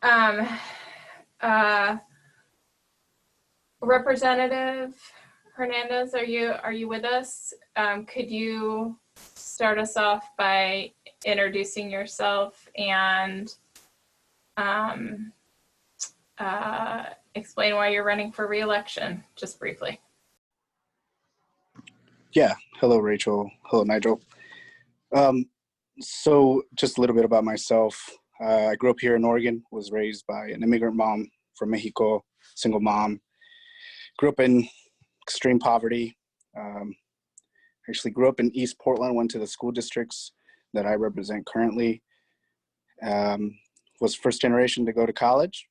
Um, uh, Representative Hernandez, are you with us? Could you start us off by introducing yourself and explain why you're running for re-election, just briefly? Yeah. Hello, Rachel. Hello, Nigel. So just a little bit about myself. I grew up here in Oregon, was raised by an immigrant mom from Mexico, single mom. Grew up in extreme poverty. Actually grew up in East Portland, went to the school districts that I represent currently. Was first generation to go to college.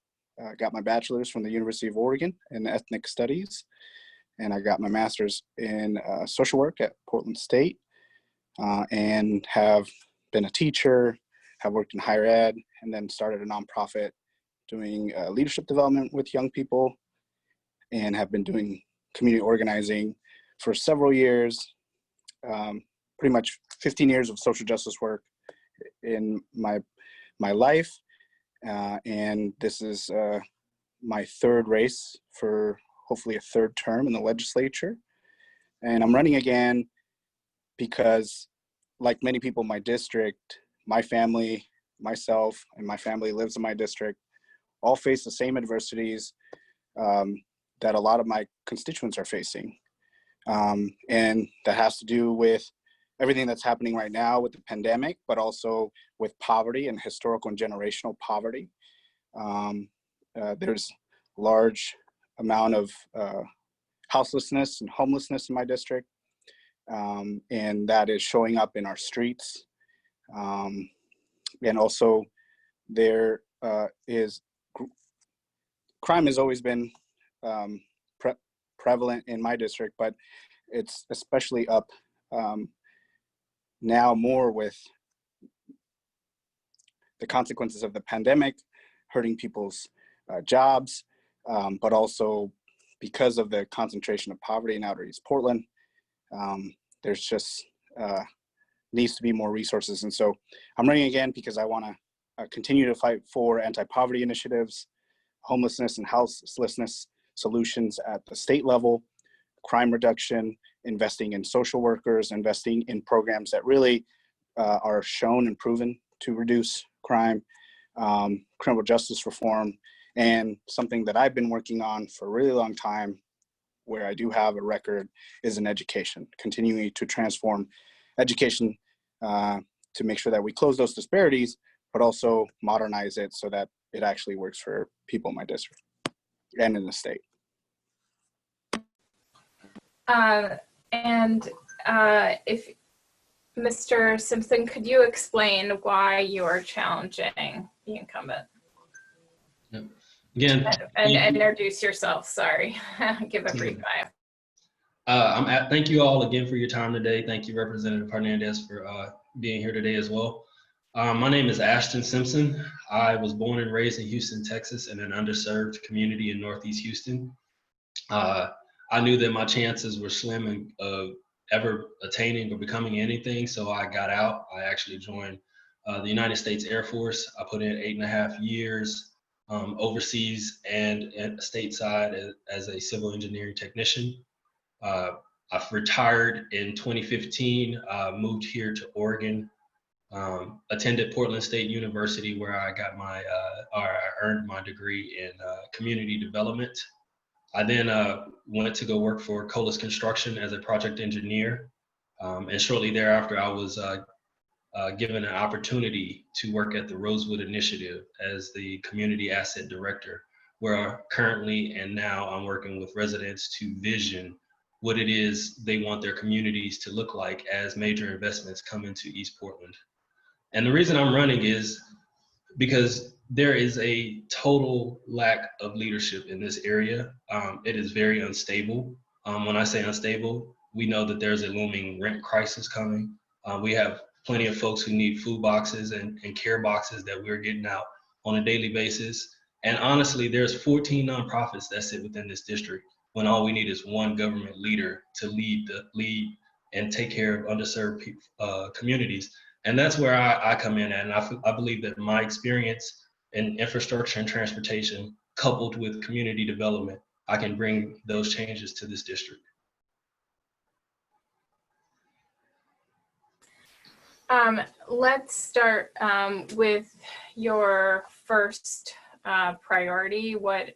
Got my bachelor's from the University of Oregon in ethnic studies. And I got my master's in social work at Portland State, and have been a teacher, have worked in higher ed, and then started a nonprofit doing leadership development with young people, and have been doing community organizing for several years, pretty much 15 years of social justice work in my life. And this is my third race for hopefully a third term in the legislature. And I'm running again because, like many people in my district, my family, myself, and my family lives in my district, all face the same adversities that a lot of my constituents are facing. And that has to do with everything that's happening right now with the pandemic, but also with poverty and historical and generational poverty. There's large amount of houselessness and homelessness in my district. And that is showing up in our streets. And also there is crime has always been prevalent in my district, but it's especially up now more with the consequences of the pandemic hurting people's jobs, but also because of the concentration of poverty in outer East Portland. There's just needs to be more resources. And so I'm running again because I want to continue to fight for anti-poverty initiatives, homelessness and houselessness solutions at the state level, crime reduction, investing in social workers, investing in programs that really are shown and proven to reduce crime, criminal justice reform, and something that I've been working on for a really long time, where I do have a record, is in education, continuing to transform education to make sure that we close those disparities, but also modernize it so that it actually works for people in my district and in the state. If Mr. Simpson, could you explain why you are challenging the incumbent? Yep. Again, and introduce yourself. Sorry, give a brief bio. Thank you all again for your time today. Thank you, Representative Hernandez, for being here today as well. My name is Ashton Simpson. I was born and raised in Houston, Texas, in an underserved community in Northeast Houston. I knew that my chances were slim of ever attaining or becoming anything, so I got out. I actually joined the United States Air Force. I put in 8.5 years overseas and stateside as a civil engineering technician. I've retired in 2015, moved here to Oregon, attended Portland State University, where I got I earned my degree in community development. I then went to go work for Colas Construction as a project engineer. And shortly thereafter, I was given an opportunity to work at the Rosewood Initiative as the community asset director, where currently and now I'm working with residents to vision what it is they want their communities to look like as major investments come into East Portland. And the reason I'm running is because there is a total lack of leadership in this area. It is very unstable. When I say unstable, we know that there's a looming rent crisis coming. We have plenty of folks who need food boxes and care boxes that we're getting out on a daily basis. And honestly, there's 14 nonprofits that sit within this district, when all we need is one government leader to lead and take care of underserved communities. And that's where I come in. And I believe that my experience in infrastructure and transportation, coupled with community development, I can bring those changes to this district. Let's start with your first priority. What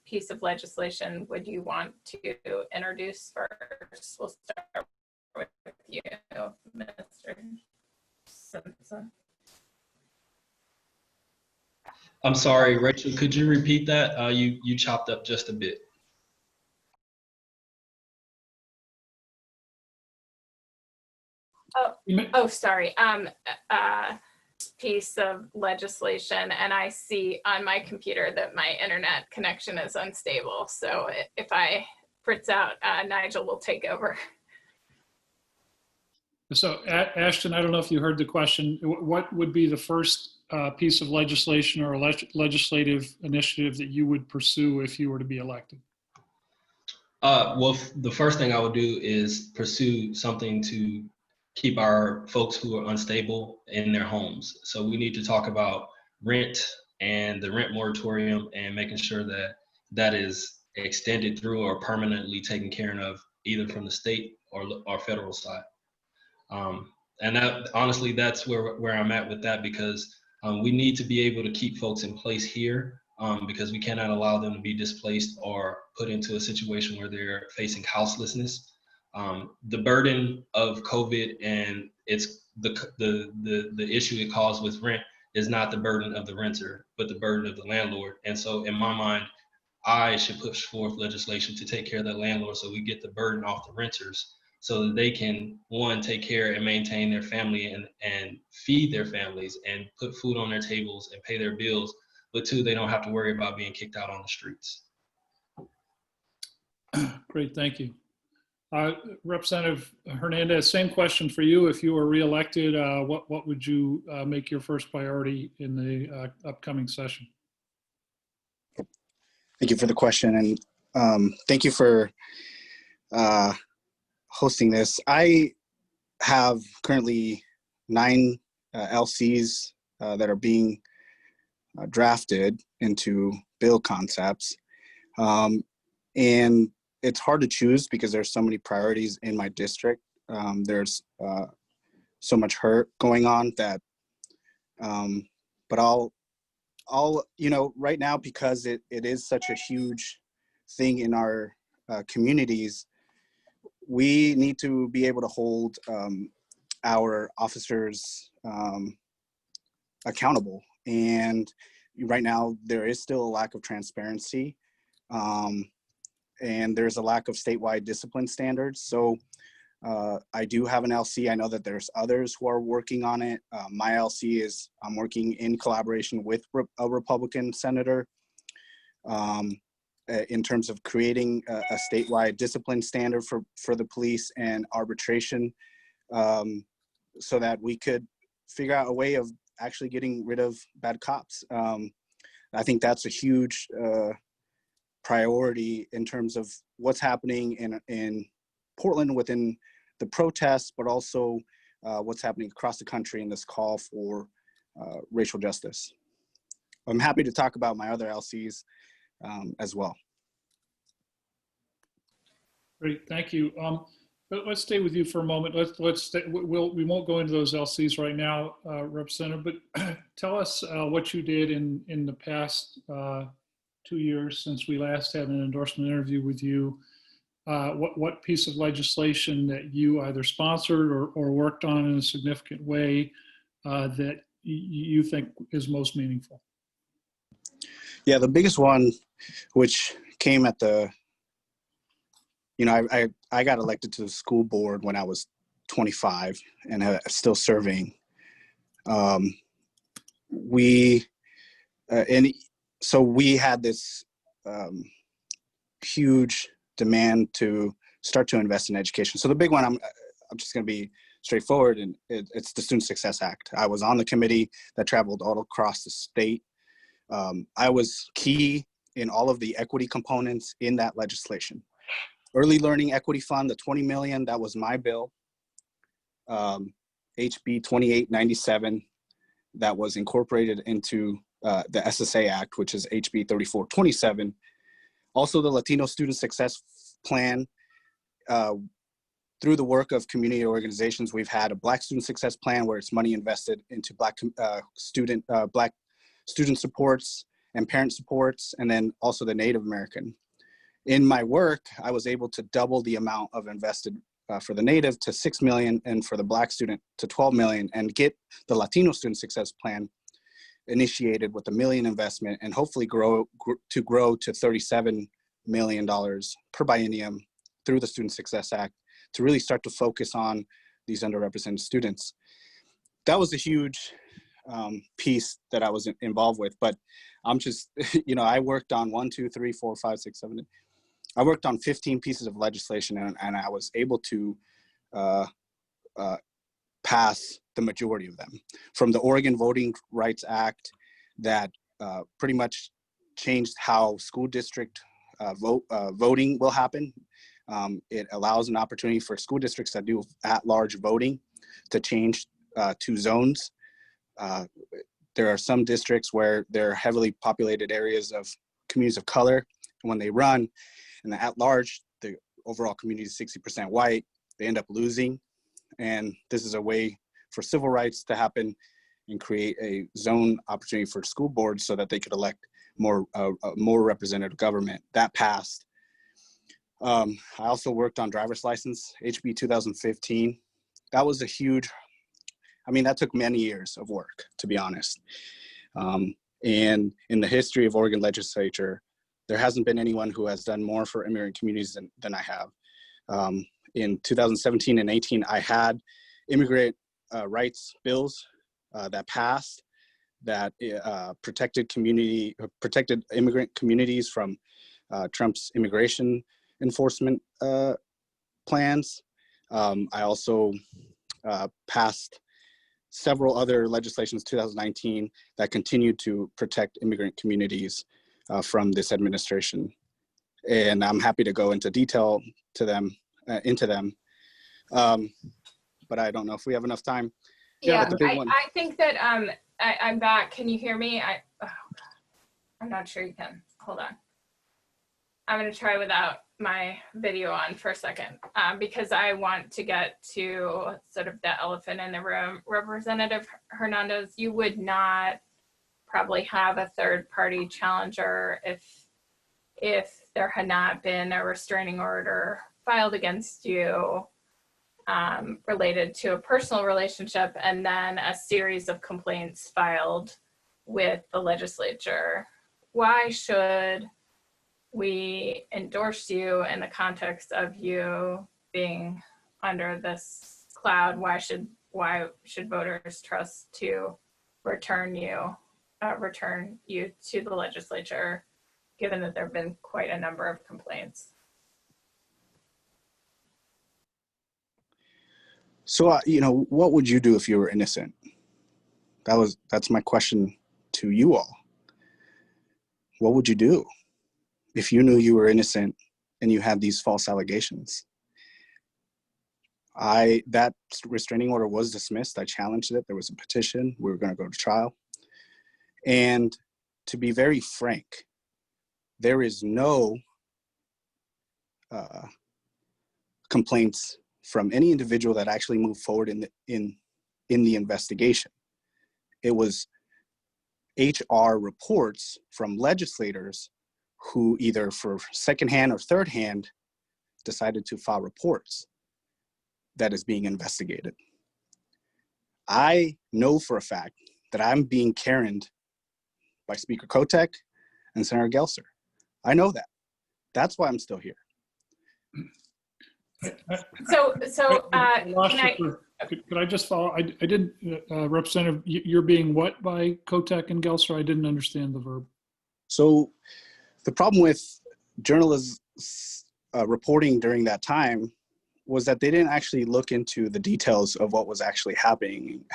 piece of legislation would you want to introduce first? We'll start with you, Mr. Simpson. I'm sorry, Rachel, could you repeat that? You chopped up just a bit. Oh, sorry. Piece of legislation, and I see on my computer that my internet connection is unstable. So if I fritz out, Nigel will take over. So Ashton, I don't know if you heard the question. What would be the first piece of legislation or legislative initiative that you would pursue if you were to be elected? Well, the first thing I would do is pursue something to keep our folks who are unstable in their homes. So we need to talk about rent and the rent moratorium and making sure that that is extended through or permanently taken care of, either from the state or federal side. And that, honestly, that's where I'm at with that, because we need to be able to keep folks in place here, because we cannot allow them to be displaced or put into a situation where they're facing houselessness. The burden of COVID and it's the issue it caused with rent is not the burden of the renter, but the burden of the landlord. And so in my mind, I should push forth legislation to take care of that landlord so we get the burden off the renters, so that they can, one, take care and maintain their family and feed their families and put food on their tables and pay their bills, but two, they don't have to worry about being kicked out on the streets. Great, thank you. Representative Hernandez, same question for you. If you were reelected, what would you make your first priority in the upcoming session? Thank you for the question, and thank you for hosting this. I have currently 9 LCs that are being drafted into bill concepts. And it's hard to choose because there's so many priorities in my district. There's so much hurt going on that, but I'll, right now, because it is such a huge thing in our communities, we need to be able to hold our officers accountable. And right now, there is still a lack of transparency. And there's a lack of statewide discipline standards. So I do have an LC. I know that there's others who are working on it. My LC is, I'm working in collaboration with a Republican senator in terms of creating a statewide discipline standard for the police and arbitration, so that we could figure out a way of actually getting rid of bad cops. I think that's a huge priority in terms of what's happening in Portland within the protests, but also what's happening across the country in this call for racial justice. I'm happy to talk about my other LCs as well. Great, thank you. But let's stay with you for a moment. Let's stay, we won't go into those LCs right now, Representative, but tell us what you did in the past 2 years since we last had an endorsement interview with you. What piece of legislation that you either sponsored or worked on in a significant way that you think is most meaningful? Yeah, the biggest one, which came at the, I got elected to the school board when I was 25 and still serving. So we had this huge demand to start to invest in education. So the big one, I'm just going to be straightforward, and it's the Student Success Act. I was on the committee that traveled all across the state. I was key in all of the equity components in that legislation. Early Learning Equity Fund, the $20 million, that was my bill. HB 2897, that was incorporated into the SSA Act, which is HB 3427. Also, the Latino Student Success Plan. Through the work of community organizations, we've had a Black Student Success Plan where it's money invested into Black student supports and parent supports, and then also the Native American. In my work, I was able to double the amount of invested for the Native to 6 million and for the Black student to 12 million, and get the Latino Student Success Plan initiated with $1 million investment, and hopefully grow to $37 million per biennium through the Student Success Act to really start to focus on these underrepresented students. That was a huge piece that I was involved with, but I'm just, I worked on 1, 2, 3, 4, 5, 6, 7, 8. I worked on 15 pieces of legislation, and I was able to pass the majority of them. From the Oregon Voting Rights Act that pretty much changed how school district voting will happen. It allows an opportunity for school districts that do at-large voting to change to zones. There are some districts where there are heavily populated areas of communities of color, and when they run, and the at-large, the overall community is 60% white, they end up losing. And this is a way for civil rights to happen and create a zone opportunity for school boards so that they could elect more representative government. That passed. I also worked on driver's license, HB 2015. That was a huge, that took many years of work, to be honest. And in the history of Oregon legislature, there hasn't been anyone who has done more for immigrant communities than I have. In 2017 and 18, I had immigrant rights bills that passed that protected immigrant communities from Trump's immigration enforcement plans. I also passed several other legislations 2019 that continued to protect immigrant communities from this administration. And I'm happy to go into detail into them. But I don't know if we have enough time. Yeah, I think that I'm back. Can you hear me? I'm not sure you can. Hold on. I'm going to try without my video on for a second because I want to get to sort of the elephant in the room. Representative Hernandez, you would not probably have a third-party challenger if there had not been a restraining order filed against you related to a personal relationship and then a series of complaints filed with the legislature. Why should we endorse you in the context of you being under this cloud? Why should voters trust to return you to the legislature, given that there have been quite a number of complaints? So, what would you do if you were innocent? That's my question to you all. What would you do if you knew you were innocent and you had these false allegations? That restraining order was dismissed. I challenged it. There was a petition. We were going to go to trial. And to be very frank, there is no complaints from any individual that actually moved forward in the investigation. It was HR reports from legislators who either for secondhand or third hand decided to file reports that is being investigated. I know for a fact that I'm being Karen'd by Speaker Kotek and Senator Gelser. I know that. That's why I'm still here. Could I just follow? I didn't, Representative, you're being what by Kotek and Gelser? I didn't understand the verb. So the problem with journalists reporting during that time was that they didn't actually look into the details of what was actually happening.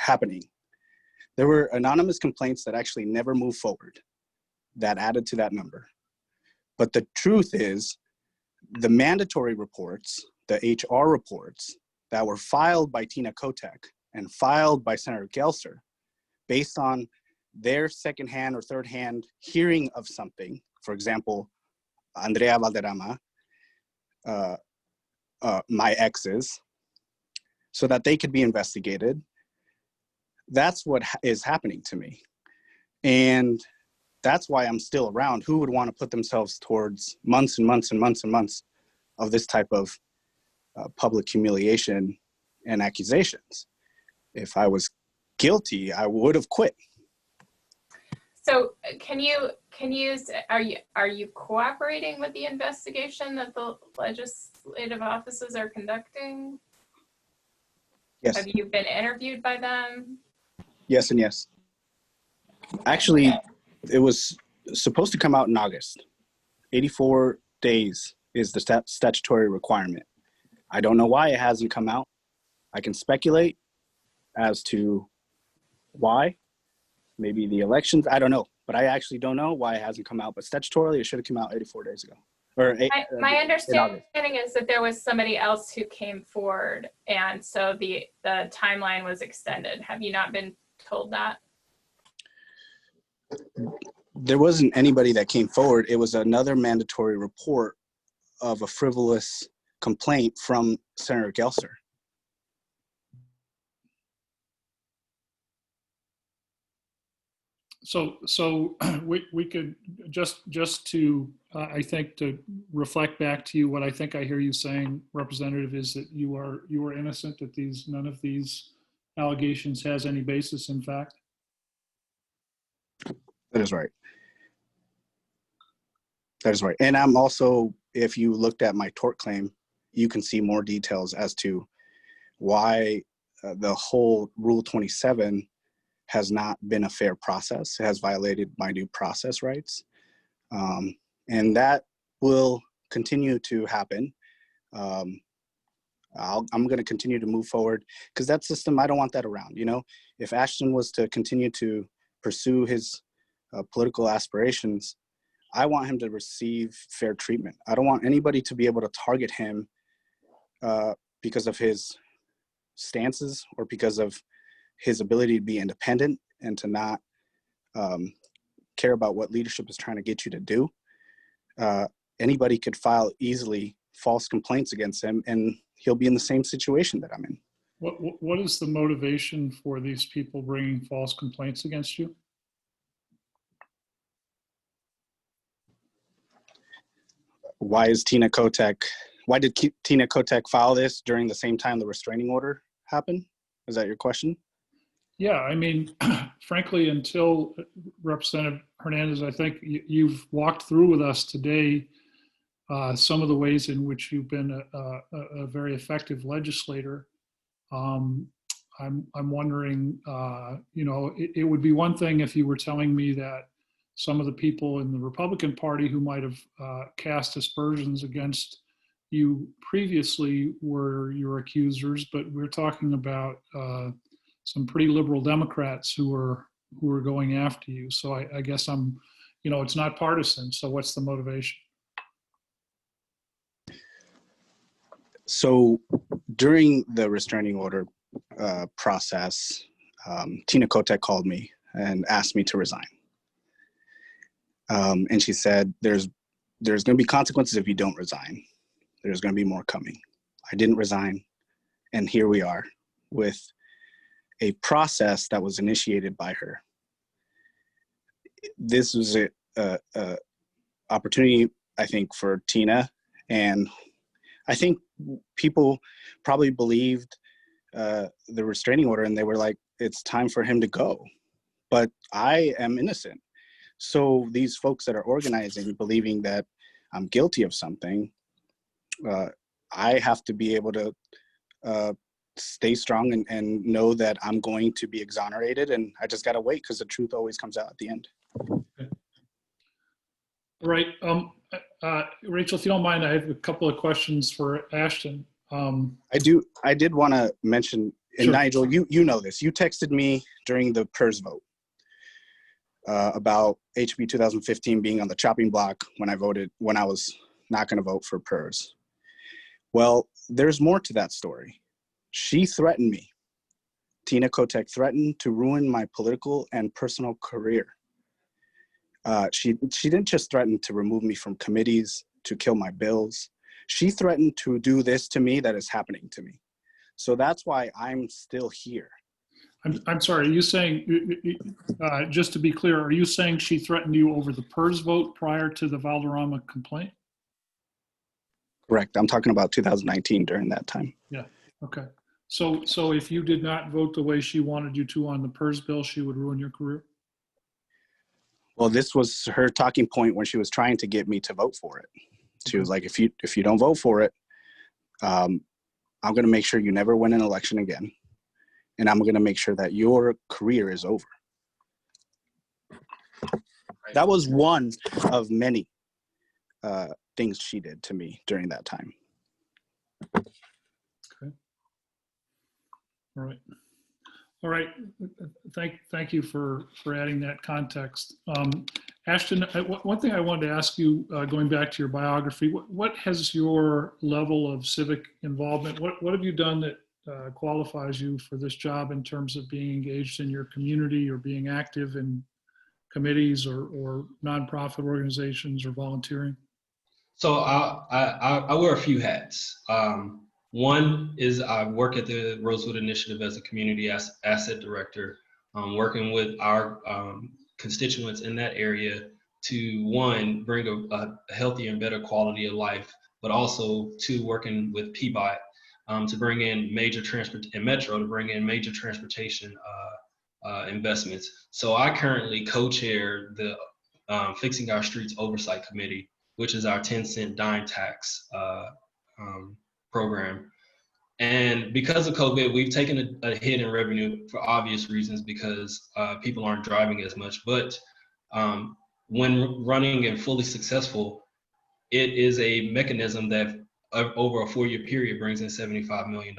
There were anonymous complaints that actually never moved forward that added to that number. But the truth is, the mandatory reports, the HR reports that were filed by Tina Kotek and filed by Senator Gelser, based on their secondhand or third-hand hearing of something, for example, Andrea Valderrama, my exes, so that they could be investigated. That's what is happening to me. And that's why I'm still around. Who would want to put themselves towards months and months and months and months of this type of public humiliation and accusations? If I was guilty, I would have quit. So are you cooperating with the investigation that the legislative offices are conducting? Yes. Have you been interviewed by them? Yes and yes. Actually, it was supposed to come out in August. 84 days is the statutory requirement. I don't know why it hasn't come out. I can speculate as to why. Maybe the elections, I don't know. But I actually don't know why it hasn't come out. But statutorily, it should have come out 84 days ago. My understanding is that there was somebody else who came forward, and so the timeline was extended. Have you not been told that? There wasn't anybody that came forward. It was another mandatory report of a frivolous complaint from Senator Gelser. So we could just to I think to reflect back to you, what I think I hear you saying, Representative, is that you are innocent, that none of these allegations has any basis in fact. That is right. That is right. And I'm also, if you looked at my tort claim, you can see more details as to why the whole Rule 27 has not been a fair process. It has violated my due process rights. And that will continue to happen. I'm going to continue to move forward because that system, I don't want that around. You know, if Ashton was to continue to pursue his political aspirations, I want him to receive fair treatment. I don't want anybody to be able to target him because of his stances or because of his ability to be independent and to not care about what leadership is trying to get you to do. Anybody could file easily false complaints against him and he'll be in the same situation that I'm in. What is the motivation for these people bringing false complaints against you? Why did Tina Kotek file this during the same time the restraining order happened? Is that your question? Yeah, I mean, frankly, until Representative Hernandez, I think you've walked through with us today some of the ways in which you've been a very effective legislator. I'm wondering, you know, it would be one thing if you were telling me that some of the people in the Republican Party who might have cast aspersions against you previously were your accusers, but we're talking about some pretty liberal Democrats who are going after you. So I guess you know, it's not partisan. So what's the motivation? So during the restraining order process, Tina Kotek called me and asked me to resign. And she said, there's going to be consequences if you don't resign. There's going to be more coming. I didn't resign. And here we are with a process that was initiated by her. This was a opportunity, I think, for Tina. And I think people probably believed the restraining order and they were like, it's time for him to go. But I am innocent. So these folks that are organizing, believing that I'm guilty of something, I have to be able to stay strong and know that I'm going to be exonerated. And I just got to wait because the truth always comes out at the end. Okay. Right. Rachel, if you don't mind, I have a couple of questions for Ashton. I did want to mention, and Sure. Nigel, you know this. You texted me during the PERS vote about HB 2015 being on the chopping block when I was not going to vote for PERS. Well, there's more to that story. She threatened me. Tina Kotek threatened to ruin my political and personal career. She didn't just threaten to remove me from committees, to kill my bills. She threatened to do this to me that is happening to me. So that's why I'm still here. I'm sorry, are you saying, just to be clear, are you saying she threatened you over the PERS vote prior to the Valderrama complaint? Correct. I'm talking about 2019 during that time. Yeah, okay. So if you did not vote the way she wanted you to on the PERS bill, she would ruin your career? Well, this was her talking point when she was trying to get me to vote for it. She was like, if you don't vote for it, I'm going to make sure you never win an election again. And I'm going to make sure that your career is over. That was one of many things she did to me during that time. Okay. All right. Thank you for adding that context. Ashton, one thing I wanted to ask you, going back to your biography, what has your level of civic involvement, what have you done that qualifies you for this job in terms of being engaged in your community or being active in committees or nonprofit organizations or volunteering? So I wear a few hats. One is I work at the Rosewood Initiative as a community asset director, working with our constituents in that area to, one, bring a healthier and better quality of life, but also two, working with PBOT to bring in major Metro to bring in major transportation investments. So I currently co-chair the Fixing Our Streets Oversight Committee, which is our 10-cent dime tax program. And because of COVID, we've taken a hit in revenue for obvious reasons because people aren't driving as much. But when running and fully successful, it is a mechanism that over a 4-year period brings in $75 million.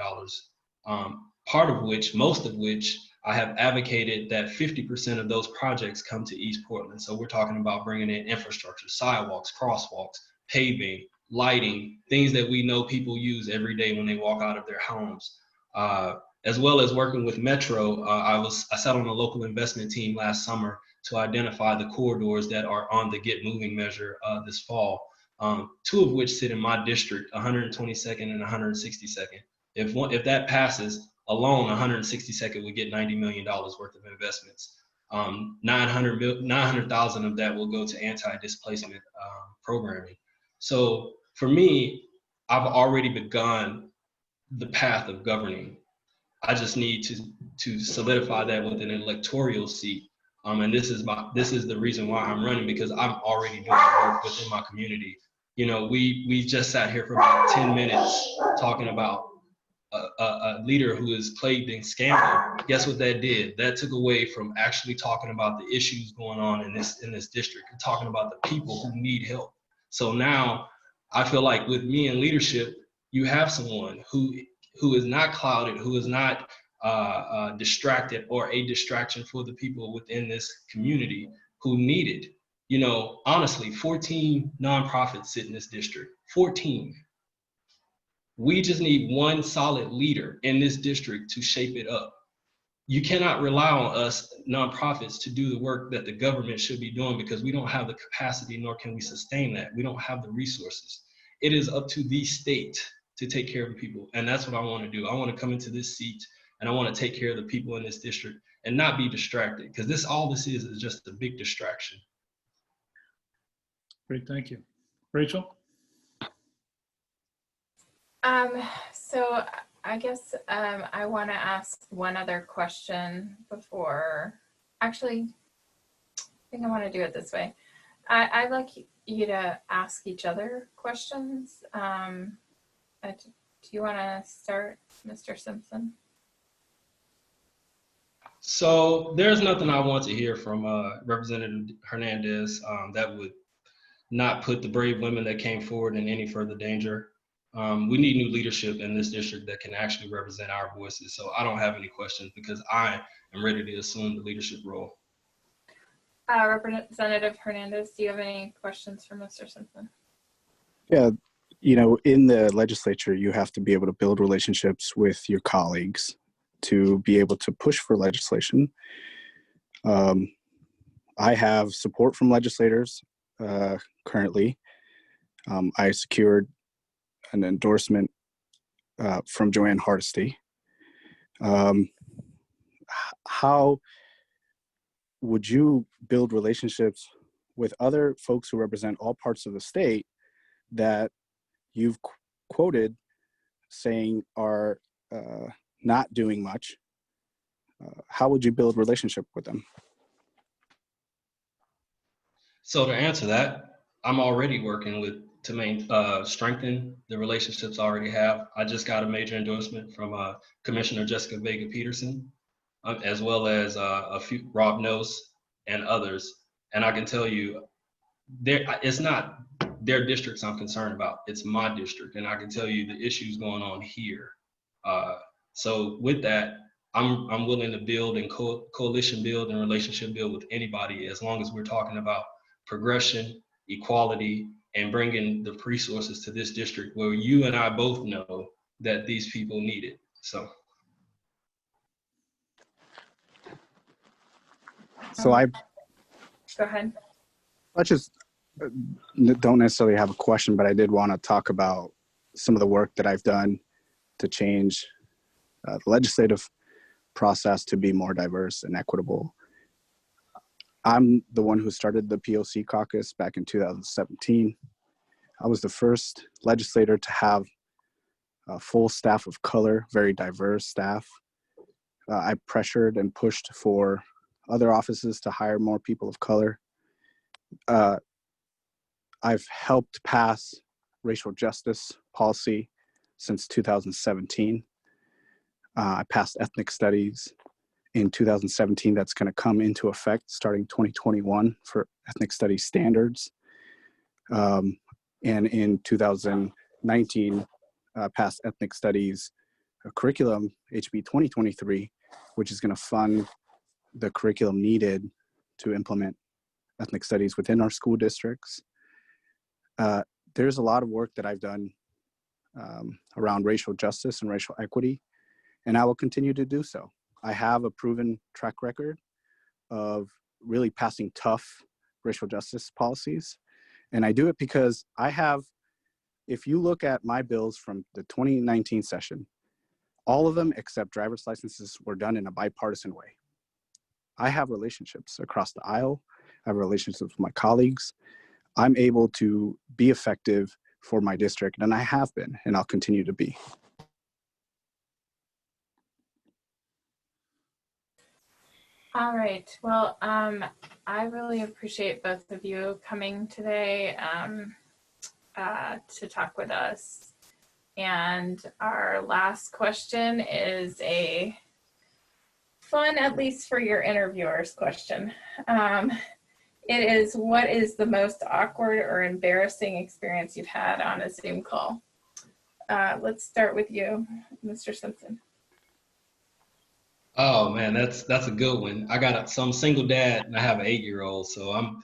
Most of which, I have advocated that 50% of those projects come to East Portland. So we're talking about bringing in infrastructure, sidewalks, crosswalks, paving, lighting, things that we know people use every day when they walk out of their homes. As well as working with Metro, I sat on a local investment team last summer to identify the corridors that are on the Get Moving measure this fall. 2 of which sit in my district, 122nd and 162nd. If that passes, alone 162nd would get $90 million worth of investments. 900,000 of that will go to anti-displacement programming. So for me, I've already begun the path of governing. I just need to solidify that with an electoral seat. And this is the reason why I'm running, because I'm already doing work within my community. You know, we just sat here for about 10 minutes talking about a leader who is plagued in scandal. Guess what that did? That took away from actually talking about the issues going on in this district and talking about the people who need help. So now I feel like with me in leadership, you have someone who is not clouded, who is not distracted or a distraction for the people within this community who need it. You know, honestly, 14 nonprofits sit in this district, 14. We just need one solid leader in this district to shape it up. You cannot rely on us nonprofits to do the work that the government should be doing, because we don't have the capacity, nor can we sustain that. We don't have the resources. It is up to the state to take care of the people. And that's what I want to do. I want to come into this seat and I want to take care of the people in this district and not be distracted, because all this is just a big distraction. Great, thank you. Rachel? So I guess I want to ask one other question before, actually, I think I want to do it this way. I'd like you to ask each other questions. Do you want to start, Mr. Simpson? So there's nothing I want to hear from Representative Hernandez that would not put the brave women that came forward in any further danger. We need new leadership in this district that can actually represent our voices. So I don't have any questions, because I am ready to assume the leadership role. Representative Hernandez, do you have any questions for Mr. Simpson? Yeah, you know, in the legislature, you have to be able to build relationships with your colleagues to be able to push for legislation. I have support from legislators currently. I secured an endorsement from Joanne Hardesty. How would you build relationships with other folks who represent all parts of the state that you've quoted saying are not doing much? How would you build relationship with them? So to answer that, I'm already working to strengthen the relationships I already have. I just got a major endorsement from Commissioner Jessica Vega Peterson, as well as a few Rob Nose and others. And I can tell you, it's not their districts I'm concerned about. It's my district, and I can tell you the issues going on here. So with that, I'm willing to build and coalition build and relationship build with anybody, as long as we're talking about progression, equality, and bringing the resources to this district where you and I both know that these people need it. So I Go ahead. I just don't necessarily have a question, but I did want to talk about some of the work that I've done to change the legislative process to be more diverse and equitable. I'm the one who started the POC caucus back in 2017. I was the first legislator to have a full staff of color, very diverse staff. I pressured and pushed for other offices to hire more people of color. I've helped pass racial justice policy since 2017. I passed ethnic studies in 2017 that's going to come into effect starting 2021 for ethnic studies standards. And in 2019, passed ethnic studies curriculum, HB 2023, which is going to fund the curriculum needed to implement ethnic studies within our school districts. There's a lot of work that I've done around racial justice and racial equity, and I will continue to do so. I have a proven track record of really passing tough racial justice policies, and I do it because if you look at my bills from the 2019 session, all of them except driver's licenses were done in a bipartisan way. I have relationships across the aisle. I have relationships with my colleagues. I'm able to be effective for my district, and I have been, and I'll continue to be. All right. Well, I really appreciate both of you coming today to talk with us. And our last question is a fun, at least for your interviewers, question. It is, what is the most awkward or embarrassing experience you've had on a Zoom call? Let's start with you, Mr. Simpson. oh man, that's a good one. So I'm a single dad and I have an 8-year-old. So I'm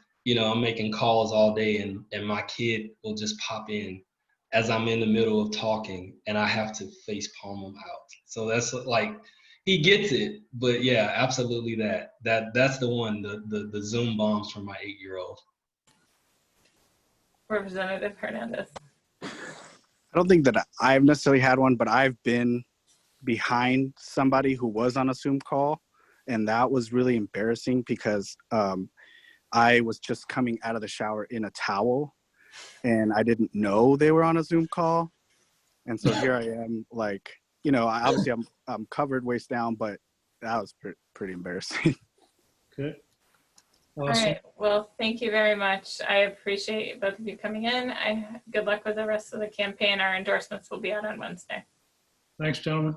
making calls all day, and my kid will just pop in as I'm in the middle of talking, and I have to face palm him out. So that's like, he gets it, but yeah, absolutely that's the one, the Zoom bombs from my 8-year-old. Representative Hernandez. I don't think that I've necessarily had one, but I've been behind somebody who was on a Zoom call, and that was really embarrassing because I was just coming out of the shower in a towel, and I didn't know they were on a Zoom call, and so here I am, like, obviously I'm covered waist down, but that was pretty embarrassing. Okay. All right. Well, thank you very much. I appreciate both of you coming in. Good luck with the rest of the campaign. Our endorsements will be out on Wednesday. Thanks, gentlemen.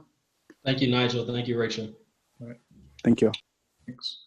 Thank you, Nigel. Thank you, Rachel. All right. Thank you. Thanks.